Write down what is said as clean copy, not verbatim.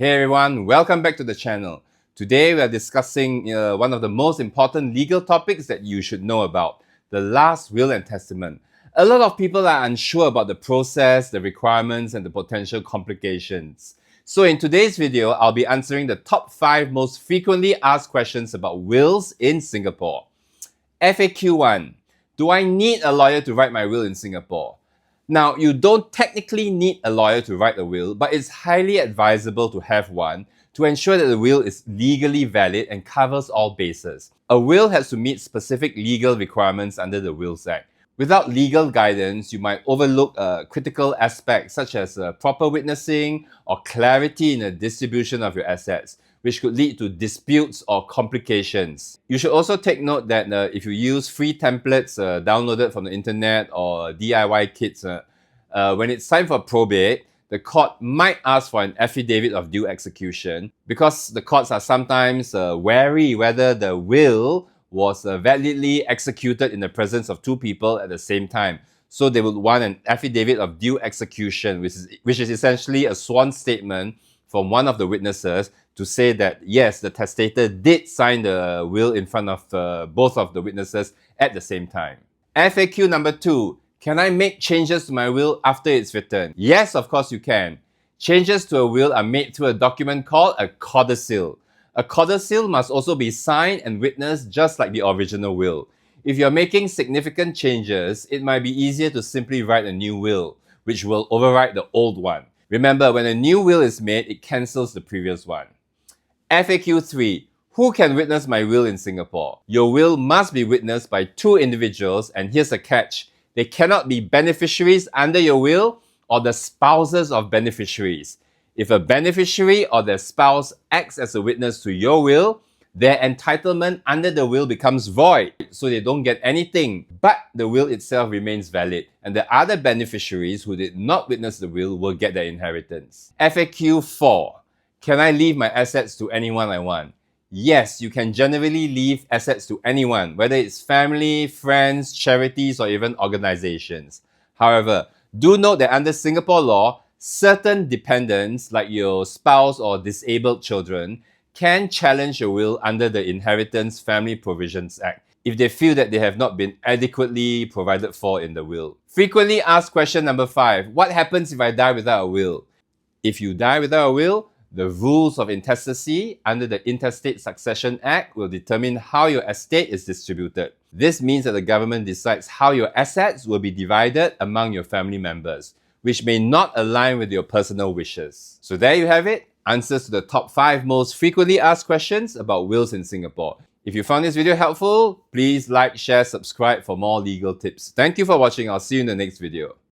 Hey everyone, welcome back to the channel. Today we are discussing one of the most important legal topics that you should know about, the last will and testament. A lot of people are unsure about the process, the requirements, and the potential complications. So in today's video, I'll be answering the top 5 most frequently asked questions about wills in Singapore. FAQ 1. Do I need a lawyer to write my will in Singapore? Now, you don't technically need a lawyer to write a will, but it's highly advisable to have one to ensure that the will is legally valid and covers all bases. A will has to meet specific legal requirements under the Wills Act. Without legal guidance, you might overlook critical aspects such as proper witnessing or clarity in the distribution of your assets, which could lead to disputes or complications. You should also take note that if you use free templates downloaded from the internet or DIY kits, when it's time for probate, the court might ask for an affidavit of due execution because the courts are sometimes wary whether the will was validly executed in the presence of two people at the same time. So they would want an affidavit of due execution, which is essentially a sworn statement from one of the witnesses to say that, yes, the testator did sign the will in front of both of the witnesses at the same time. FAQ number 2. Can I make changes to my will after it's written? Yes, of course you can. Changes to a will are made through a document called a codicil. A codicil must also be signed and witnessed just like the original will. If you're making significant changes, it might be easier to simply write a new will, which will override the old one. Remember, when a new will is made, it cancels the previous one. FAQ 3. Who can witness my will in Singapore? Your will must be witnessed by 2 individuals, and here's a catch. They cannot be beneficiaries under your will or the spouses of beneficiaries. If a beneficiary or their spouse acts as a witness to your will, their entitlement under the will becomes void, so they don't get anything, but the will itself remains valid, and the other beneficiaries who did not witness the will get their inheritance. FAQ 4. Can I leave my assets to anyone I want? Yes, you can generally leave assets to anyone, whether it's family, friends, charities, or even organizations. However, do note that under Singapore law, certain dependents, like your spouse or disabled children, can challenge your will under the Inheritance Family Provisions Act if they feel that they have not been adequately provided for in the will. Frequently asked question number 5. What happens if I die without a will? If you die without a will, the rules of intestacy under the Interstate Succession Act will determine how your estate is distributed. This means that the government decides how your assets will be divided among your family members, which may not align with your personal wishes. So there you have it, answers to the top 5 most frequently asked questions about wills in Singapore. If you found this video helpful, please like, share, subscribe for more legal tips. Thank you for watching. I'll see you in the next video.